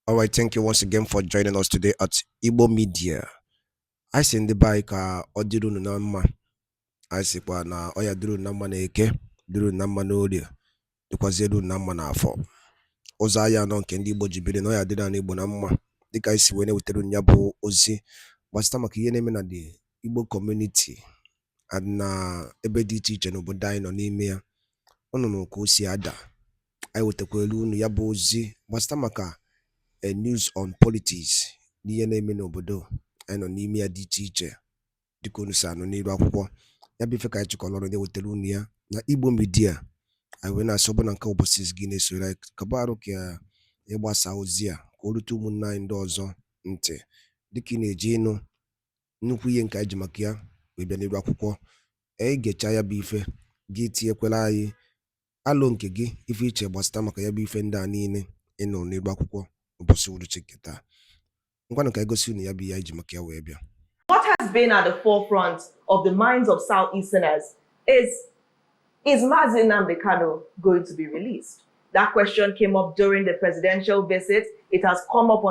All right, thank you once again for joining us today at Igbo Media. I send the bike Odiru Nama. I say na Oya Duru Nama na Eke, Duru Nama na Odia, Dukwazeru Nama na Afọ. Ozaya no nke ndị Igbo jibiri na Oya dịrị na Igbo na mma. Dịka isi wee na-ewetara nya bụ ozi gbasịta maka ihe na-eme na the Igbo community na ebe dị iche iche n'obodo anyị nọ n'ime ya. Ọnụnụ ka o si ada. Anyị wetakwelu unu ya bụ ozi gbasịta maka a news on politics n'ihe na-eme n'obodo anyị nọ n'ime ya dị iche iche dịka unu si anụ n'iru akwụkwọ ya bụ ife ka anyị chịkọrọ ọrụ na-ewetara unu ya na Igbo Media. Anyị wee na-asị ọbụna nke ụbọchị gị na-esoro anyị kaba arụ ka ịgbasa ozi a ka o rute ụmụnne anyị ndị ọzọ ntị dịka ị na-eji ịnụ nnukwu ihe nke anyị ji maka ya wee bịa n'iru akwụkwọ. Anyị ga-echa ya bụ ife gị tinyekwela anyị alụ nke gị ife iche gbasịta maka ya bụ ife ndị a niile ịnụ n'iru akwụkwọ ụbọchị uruchi nke taa. Ngwanụ ka anyị gosi unu ya bụ ihe anyị ji maka ya wee bịa. What has been at the forefront of the minds of Southeasterners is Mazi Nnamdi Kanu going to be released? That question came up during the presidential visit. It has come up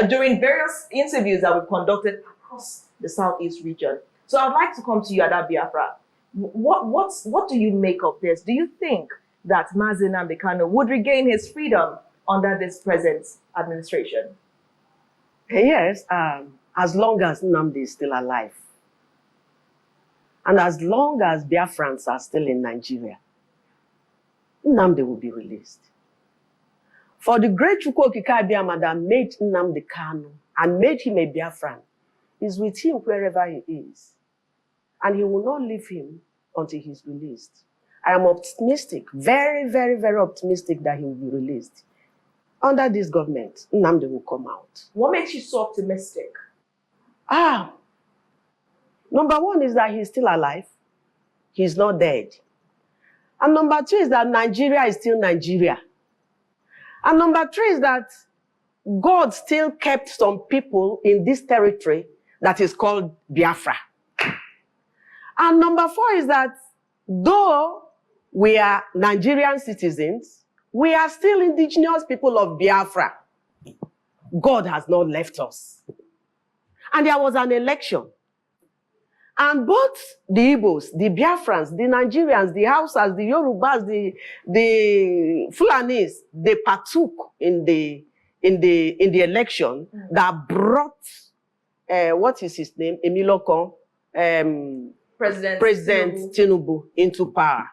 during various interviews that we've conducted across the Southeast region. So I'd like to come to you, Ada Biafra. What do you make of this? Do you think that Mazi Nnamdi Kanu would regain his freedom under this present administration? Yes, as long as Nnamdi is still alive. And as long as Biafrans are still in Nigeria, Nnamdi will be released. For the great Chukwu Okike Abiyama that made Nnamdi Kanu and made him a Biafran is with him wherever he is. And he will not leave him until he's released. I am optimistic, very, very, very optimistic that he will be released. Under this government, Nnamdi will come out. What makes you so optimistic? Number one is that he's still alive. He's not dead. And number two is that Nigeria is still Nigeria. And number three is that God still kept some people in this territory that is called Biafra. And number four is that though we are Nigerian citizens, we are still indigenous people of Biafra. God has not left us. And there was an election. And both the Igbos, the Biafrans, the Nigerians, the Hausas, the Yorubas, the Fulanis, they partook in the election that brought what is his name? Emilokon, President Tinubu into power.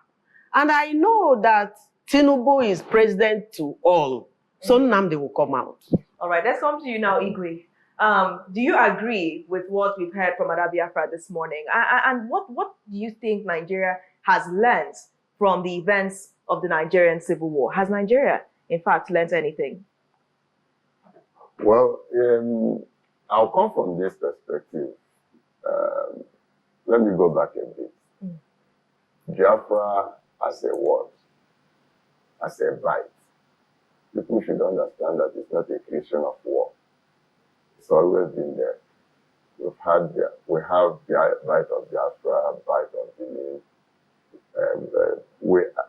And I know that Tinubu is president to all. So Nnamdi will come out. All right, let's come to you now, Igwe. Do you agree with what we've heard from Ada Biafra this morning? And what do you think Nigeria has learned from the events of the Nigerian Civil War? Has Nigeria, in fact, learned anything? Well, I'll come from this perspective. Let me go back a bit. Biafra as a word, as a right. People should understand that it's not a creation of war. It's always been there. We have the right of Biafra, right of belief.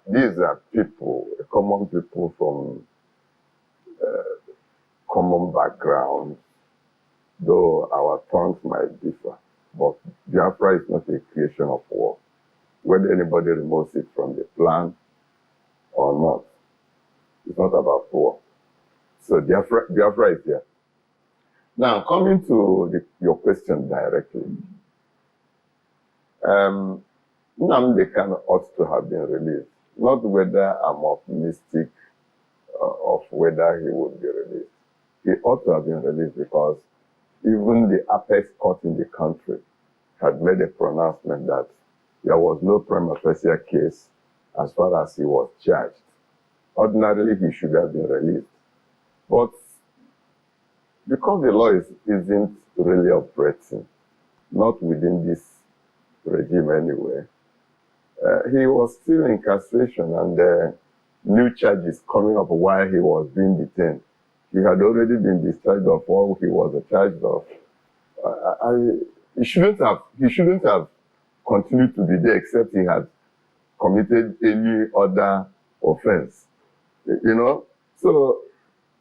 These are people, common people from common backgrounds, though our tongues might differ. But Biafra is not a creation of war. Whether anybody removes it from the plan or not, it's not about war. So Biafra is there. Now, coming to your question directly, Nnamdi Kanu ought to have been released. Not whether I'm optimistic of whether he would be released. He ought to have been released because even the apex court in the country had made a pronouncement that there was no prima facie case as far as he was charged. Ordinarily, he should have been released. But because the law isn't really operating, not within this regime anyway, he was still in incarceration and new charges coming up while he was being detained. He had already been discharged of all he was charged of. He shouldn't have continued to be there except he had committed any other offense. You know? So,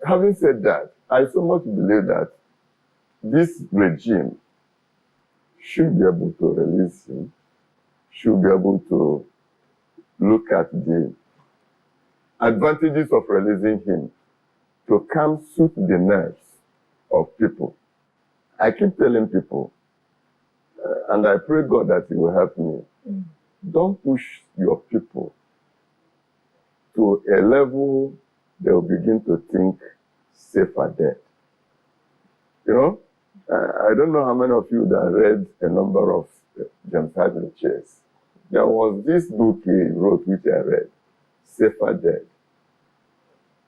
having said that, I so much believe that this regime should be able to release him, should be able to look at the advantages of releasing him to calm soothe the nerves of people. I keep telling people, and I pray God that He will help me, don't push your people to a level they will begin to think safer dead. You know, I don't know how many of you that read a number of James Hadley Chase. There was this book he wrote which I read, Safer Dead.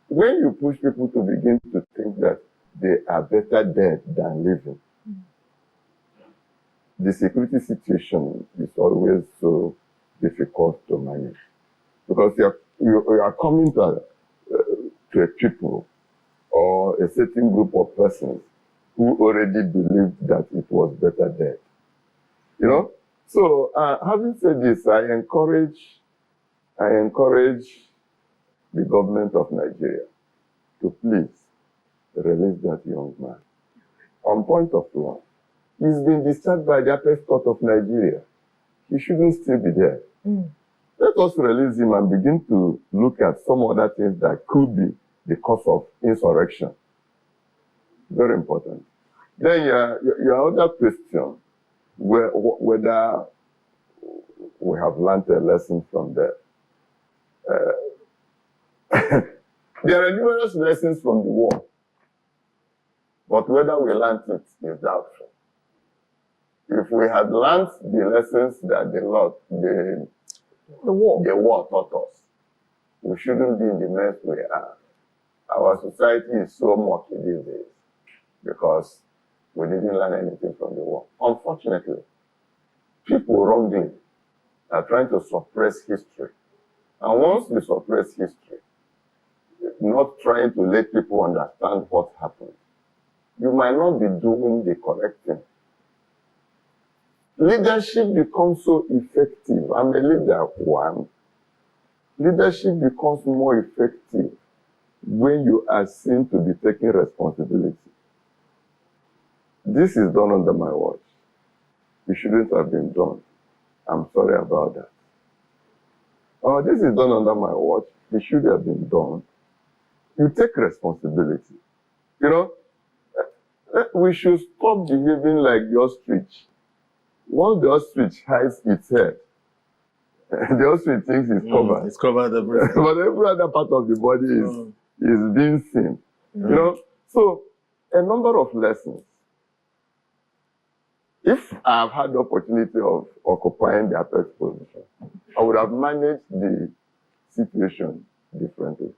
When you push people to begin to think that they are better dead than living, the security situation is always so difficult to manage. Because you are coming to a people or a certain group of persons who already believed that it was better dead. You know? So, having said this, I encourage the government of Nigeria to please release that young man. On point of law, he's been discharged by the Apex Court of Nigeria. He shouldn't still be there. Let us release him and begin to look at some other things that could be the cause of insurrection. Very important. Then your other question, whether we have learned a lesson from there. There are numerous lessons from the war, but whether we learned it is doubtful. If we had learned the lessons that the war taught us, we shouldn't be in the mess we are. Our society is so murky these days because we didn't learn anything from the war. Unfortunately, people wrongly are trying to suppress history. And once we suppress history, not trying to let people understand what happened, you might not be doing the correct thing. Leadership becomes so effective. I'm a leader one. Leadership becomes more effective when you are seen to be taking responsibility. This is done under my watch. It shouldn't have been done. I'm sorry about that. Oh, this is done under my watch. It should have been done. You take responsibility. You know, we should stop behaving like the ostrich. Once the ostrich hides its head, the ostrich thinks it's covered. It's covered everything. But every other part of the body is being seen. You know? So, a number of lessons. If I've had the opportunity of occupying the apex position, I would have managed the situation differently.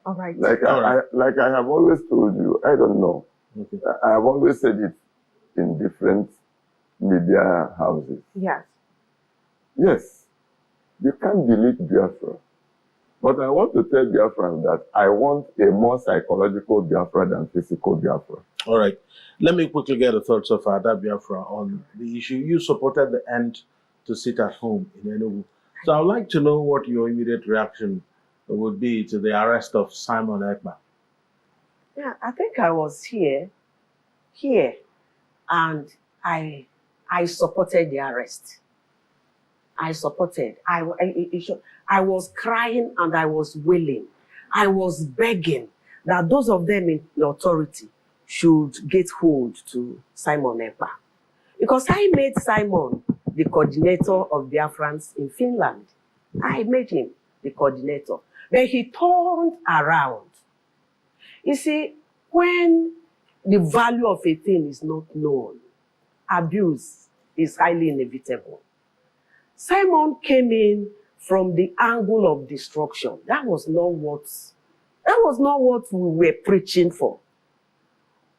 All right. Like I have always told you, I don't know. Okay. I have always said it in different media houses. Yes. Yes, you can't delete Biafra. But I want to tell Biafrans that I want a more psychological Biafra than physical Biafra. All right. Let me quickly get the thoughts of Ada Biafra on the issue. You supported the end to sit at home in Enugu. So I would like to know what your immediate reaction would be to the arrest of Simon Ekpa. Yeah, I think I was here, and I supported the arrest. I supported. I was crying and I was wailing. I was begging that those of them in the authority should get hold to Simon Ekpa. Because I made Simon the coordinator of Biafrans in Finland. I made him the coordinator. But he turned around. You see, when the value of a thing is not known, abuse is highly inevitable. Simon came in from the angle of destruction. That was not what we were preaching for.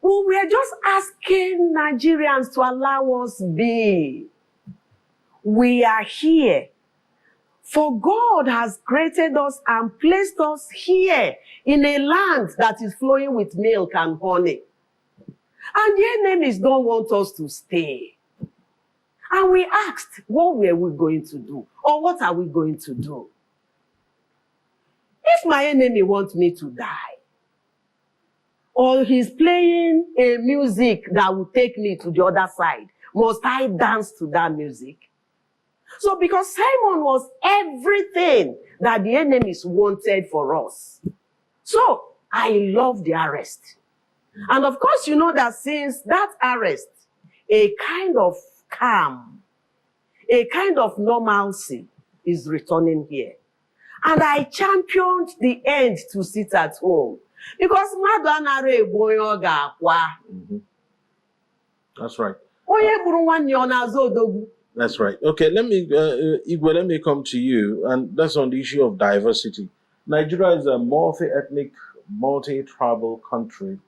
We were just asking Nigerians to allow us be. We are here. For God has created us and placed us here in a land that is flowing with milk and honey. And the enemies don't want us to stay. And we asked, what were we going to do? Or what are we going to do? If my enemy wants me to die, or he's playing a music that will take me to the other side, must I dance to that music? So because Simon was everything that the enemies wanted for us. So I love the arrest. And of course, you know that since that arrest, a kind of calm, a kind of normalcy is returning here. And I championed the end to sit at home. Because That's right. Igwe, That's right. Okay, let me come to you, and that's on the issue of diversity. Nigeria is a multi-ethnic, multi-tribal country.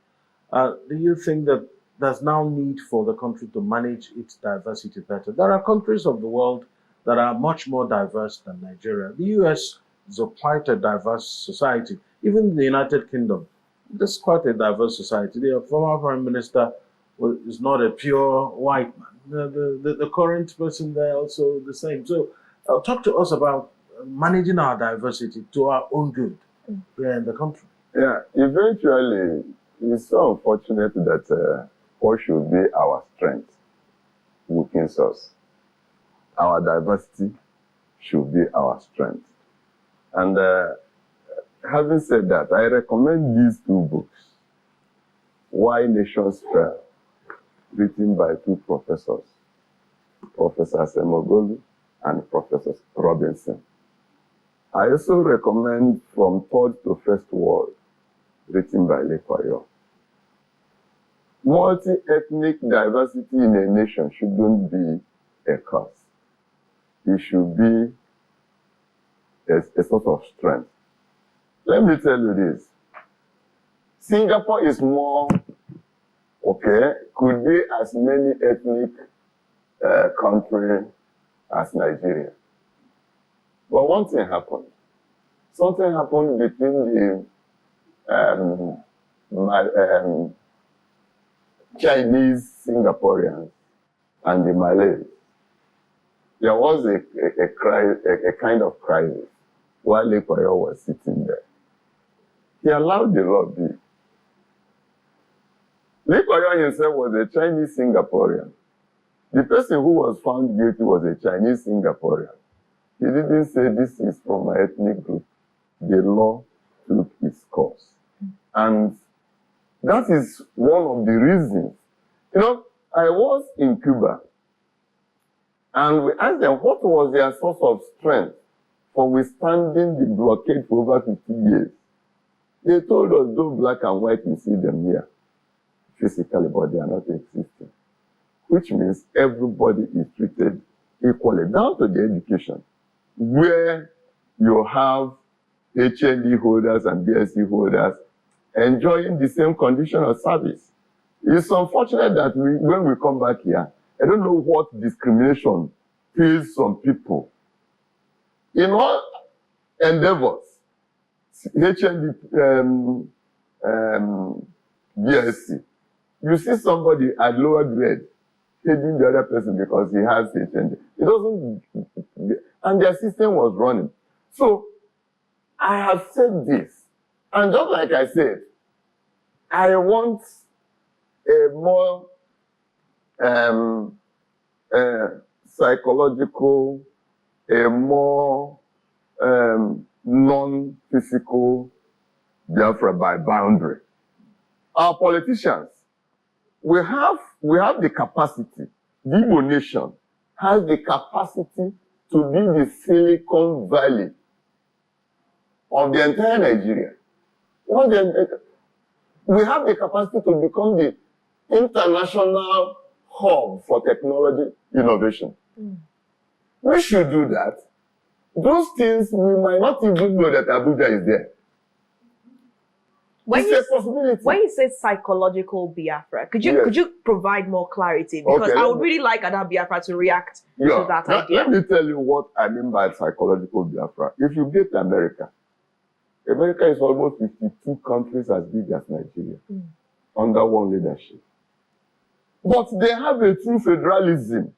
Do you think that there's now need for the country to manage its diversity better? There are countries of the world that are much more diverse than Nigeria. The US is quite a diverse society. Even the United Kingdom, this is quite a diverse society. The former Prime Minister is not a pure white man. The current person there also the same. So talk to us about managing our diversity to our own good here in the country. Yeah, eventually, it's so unfortunate that what should be our strength weakens us. Our diversity should be our strength. And having said that, I recommend these two books, Why Nations Fell, written by two professors, Professor Semogolu and Professor Robinson. I also recommend From Third to First World, written by Ekpa. Multi-ethnic diversity in a nation shouldn't be a curse. It should be a sort of strength. Let me tell you this. Singapore is more, okay, could be as many ethnic country as Nigeria. But one thing happened. Something happened between the Chinese Singaporeans and the Malays. There was a kind of crisis while Ekpa was sitting there. He allowed the law be. Ekpa himself was a Chinese Singaporean. The person who was found guilty was a Chinese Singaporean. He didn't say this is from my ethnic group. The law took its course. And that is one of the reasons. You know, I was in Cuba, and we asked them what was their source of strength for withstanding the blockade for over 50 years. They told us, though black and white, you see them here physically, but they are not existing. Which means everybody is treated equally, down to the education, where you have HND holders and BSc holders enjoying the same condition of service. It's unfortunate that when we come back here, I don't know what discrimination feels some people. In all endeavors, HND, BSc, you see somebody at lower grade hating the other person because he has HND. It doesn't, and their system was running. So, I have said this, and just like I said, I want a more psychological, a more non-physical Biafra by boundary. Our politicians, we have the capacity, the Igbo nation has the capacity to be the Silicon Valley of the entire Nigeria. We have the capacity to become the international hub for technology innovation. We should do that. Those things, we might not even know that Abuja is there. It's a possibility. When you say psychological Biafra, could you provide more clarity? Because I would really like Ada Biafra to react to that idea. Let me tell you what I mean by psychological Biafra. If you get America, America is almost 52 countries as big as Nigeria under one leadership. But they have a true federalism.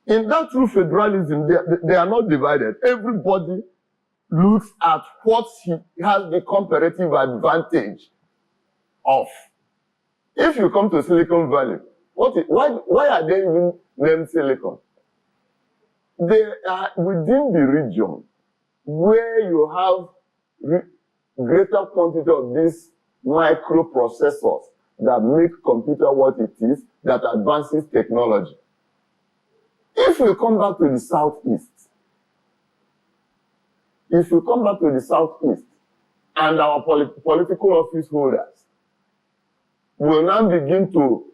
In that true federalism, they are not divided. Everybody looks at what he has the comparative advantage. of. If you come to Silicon Valley, why are they even named Silicon? They are within the region where you have greater quantity of these microprocessors that make computer what it is, that advances technology. If we come back to the southeast, and our political office holders will now begin to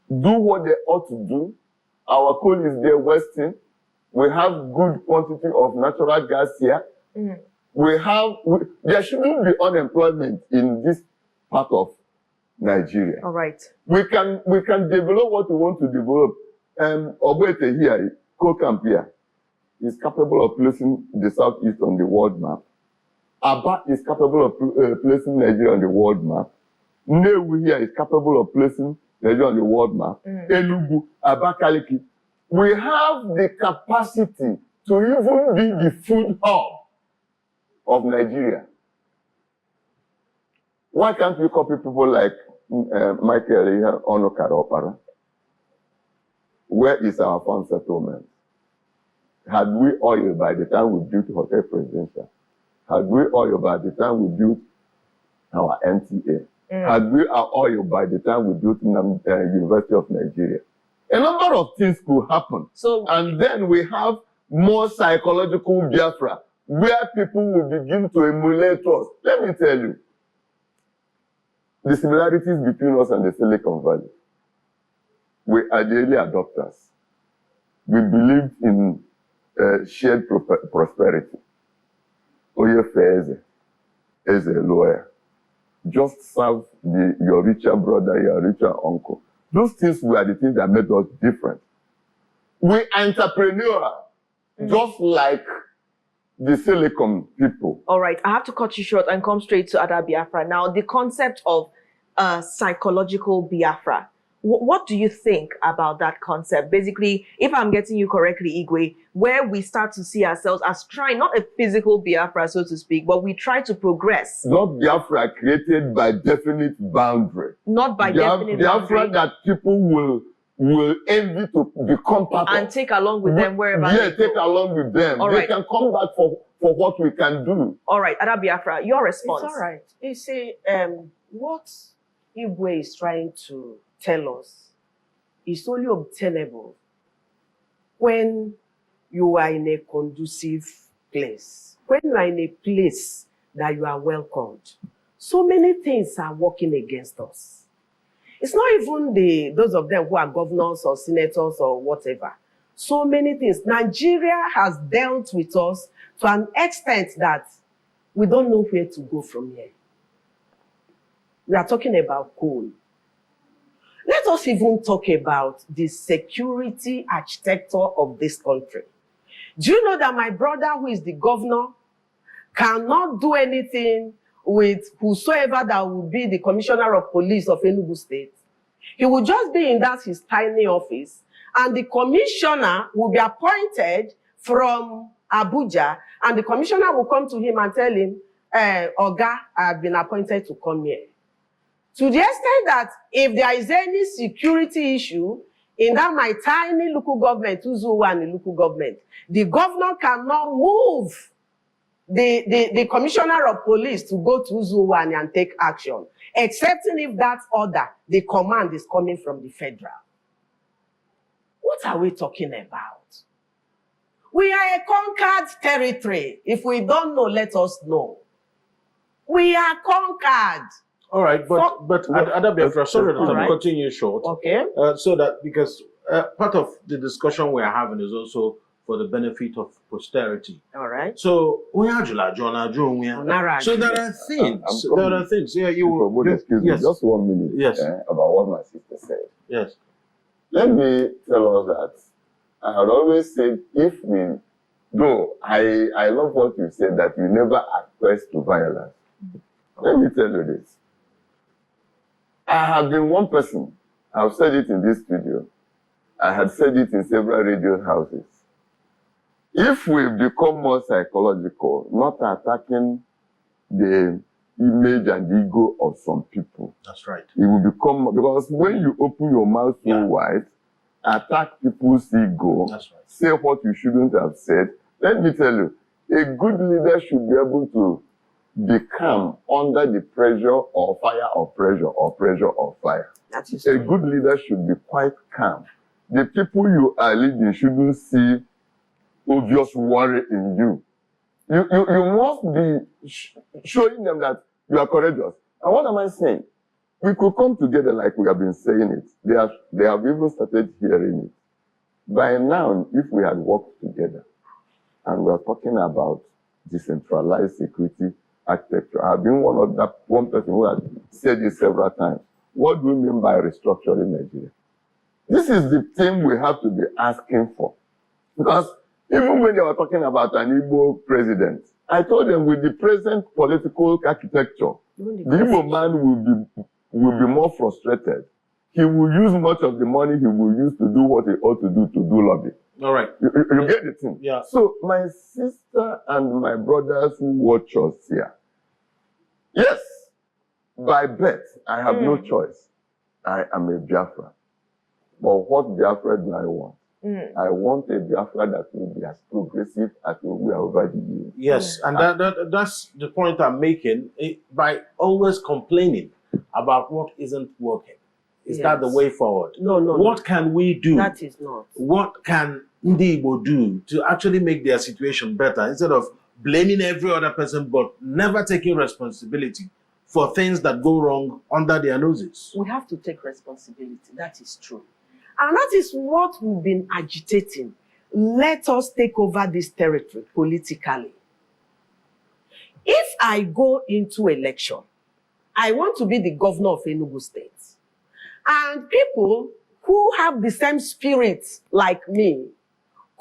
do what they ought to do, our coal is there wasting. We have good quantity of natural gas here. There shouldn't be unemployment in this part of Nigeria. All right. We can develop what we want to develop. Ogbete here, coal camp here, is capable of placing the southeast on the world map. Aba is capable of placing Nigeria on the world map. Newu here is capable of placing Nigeria on the world map. Enugu, Abakaliki. We have the capacity to even be the food hub of Nigeria. Why can't we copy people like Michael Onokara? Where is our farm settlement? Had we oil by the time we built Hotel Presidential? Had we oil by the time we built our NTA? Had we our oil by the time we built University of Nigeria? A number of things could happen. And then we have more psychological Biafra, where people will begin to emulate us. Let me tell you, the similarities between us and the Silicon Valley. We are the early adopters. We believed in shared prosperity. Oye Feze is a lawyer. Just serve your richer brother, your richer uncle. Those things were the things that made us different. We are entrepreneurial, just like the Silicon people. All right, I have to cut you short and come straight to Ada Biafra. Now, the concept of psychological Biafra. What do you think about that concept? Basically, if I'm getting you correctly, Igwe, where we start to see ourselves as trying, not a physical Biafra, so to speak, but we try to progress. Not Biafra created by definite boundary. Not by definite Biafra boundary. that people will envy to become part of. And take along with them wherever Yeah, they go. take along with them. All they right. can come back for what we can do. All right, Ada Biafra, your response. It's all right. You see, what Igwe is trying to tell us is only obtainable when you are in a conducive place, when you are in a place that you are welcomed. So many things are working against us. It's not even those of them who are governors or senators or whatever. So many things. Nigeria has dealt with us to an extent that we don't know where to go from here. We are talking about coal. Let us even talk about the security architecture of this country. Do you know that my brother, who is the governor, cannot do anything with whosoever that will be the commissioner of police of Enugu State? He will just be in that his tiny office, and the commissioner will be appointed from Abuja, and the commissioner will come to him and tell him, Oga, I have been appointed to come here. To the extent that if there is any security issue in that my tiny local government, Uzuwa and the local government, the governor cannot move the commissioner of police to go to Uzuwa and take action, excepting if that order, the command is coming from the federal. What are we talking about? We are a conquered territory. If we don't know, let us know. We are conquered. All right, but Ada Biafra, sorry that I'm cutting you short. Okay. So that because part of the discussion we are having is also for the benefit of posterity. All right. So so there are things. There are things. Yeah, you will. Excuse me, just 1 minute. Yes. About what my sister said. Yes. Let me tell us that I had always said, though I love what you said, that you never acquiesce to violence. Let me tell you this. I have been one person. I've said it in this studio. I had said it in several radio houses. If we become more psychological, not attacking the image and ego of some people. That's right. It will become, because when you open your mouth so wide, attack people's ego, That's right. say what you shouldn't have said, let me tell you, a good leader should be able to be calm under the pressure or fire of pressure or pressure of fire. That is A true. good leader should be quite calm. The people you are leading shouldn't see obvious worry in you. You must be showing them that you are courageous. And what am I saying? We could come together like we have been saying it. They have even started hearing it. By now, if we had worked together and we are talking about decentralized security architecture, I've been one person who has said this several times. What do we mean by restructuring Nigeria? This is the thing we have to be asking for. Because even when they were talking about an Igbo president, I told them with the present political architecture, the Igbo man will be more frustrated. He will use much of the money he will use to do what he ought to do lobby. All right. You get the thing? Yeah. So my sister and my brothers who watch us here, yes, by birth, I have no choice. I am a Biafra. But what Biafra do I want? I want a Biafra that will be as progressive as we are over the years. Yes, and that's the point I'm making. By always complaining about what isn't working, is that the way forward? No. What can we do? That is not. What can Ndi Igbo do to actually make their situation better instead of blaming every other person but never taking responsibility for things that go wrong under their noses? We have to take responsibility. That is true. And that is what we've been agitating. Let us take over this territory politically. If I go into election, I want to be the governor of Enugu State. And people who have the same spirit like me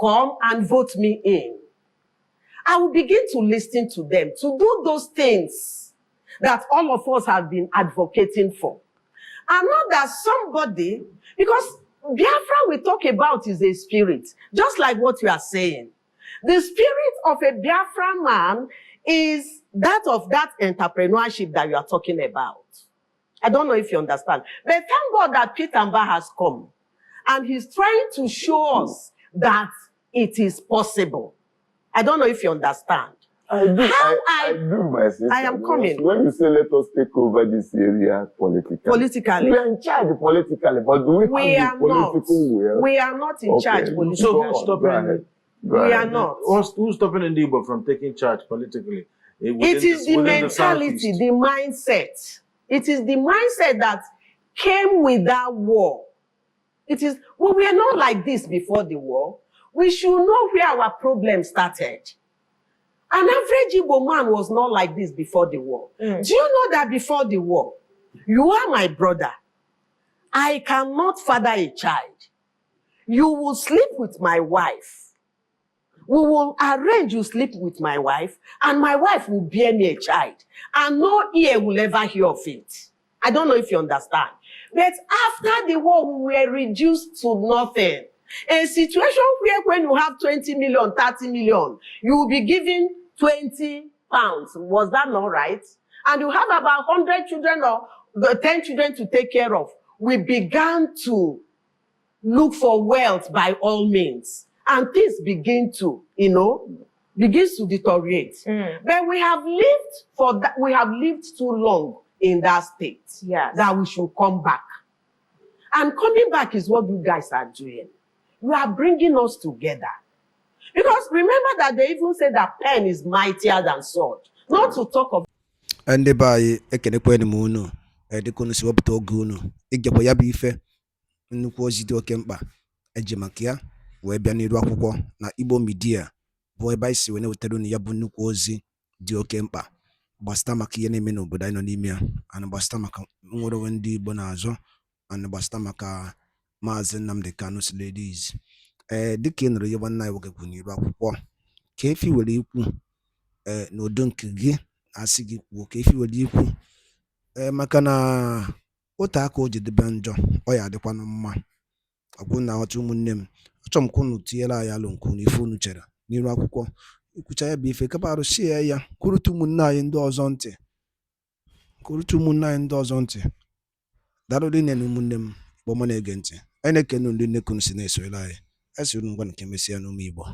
come and vote me in. I will begin to listen to them, to do those things that all of us have been advocating for. And not that somebody, because Biafra we talk about is a spirit, just like what you are saying. The spirit of a Biafra man is that of that entrepreneurship that you are talking about. I don't know if you understand. But thank God that Peter Mba has come. And he's trying to show us that it is possible. I don't know if you understand. I do, my sister. I am coming. When you say let us take over this area politically. Politically. We are in charge politically, but do we have the political will? We are not in charge politically. So who's stopping? We are not. Who's stopping Ndi Igbo from taking charge politically? It is the mentality, the mindset. It is the mindset that came with that war. It is, well, we are not like this before the war. We should know where our problem started. An average Igbo man was not like this before the war. Do you know that before the war, you are my brother. I cannot father a child. You will sleep with my wife. We will arrange you sleep with my wife, and my wife will bear me a child. And no ear will ever hear of it. I don't know if you understand. But after the war, we were reduced to nothing. A situation where when you have 20 million, 30 million, you will be given 20 pounds. Was that not right? And you have about 100 children or 10 children to take care of. We began to look for wealth by all means. And things begin to, begins to deteriorate. But we have lived too long in that state. Yes. That we should come back. And coming back is what you guys are doing. You are bringing us together. Because remember that they even say that pen is mightier than sword. Not to talk of. And the by Ekenekweni Muno, Edikunu Swapto Gunu, Igapoyabi Fe, Nukwozito Kempa, Ejemakia, Webiani Rakuko, na Igbo Media, Boy by Siwene Uteruni Yabunukwozi, Dio Kempa, Bastamaki Yenemino, but I know Nimia, and Bastamaka Murowendi Bonazo, and Bastamaka Mazen Nam de Canus ladies. Dikin Riyawana Wakuni Rakuko, Kefi will you no donkey. Asigi woke if you would you makana otako de banjo oya de kwanuma akuna otu munnem achom kunu tiela ya lonku ni fonu chere n'iru akwụkwọ ikucha ya bụ ife kabarụ share ya kwurutu munna anyị ndị ọzọ ntị kụrụtụ ụmụnne anyị ndị ọzọ ntị daalụ dị na ụmụnne m bụ ọma na-ege ntị anyị na-ekene ndị nne kunu si na-esoyere anyị siri ngwa nke mesịa n'ụmụ Igbo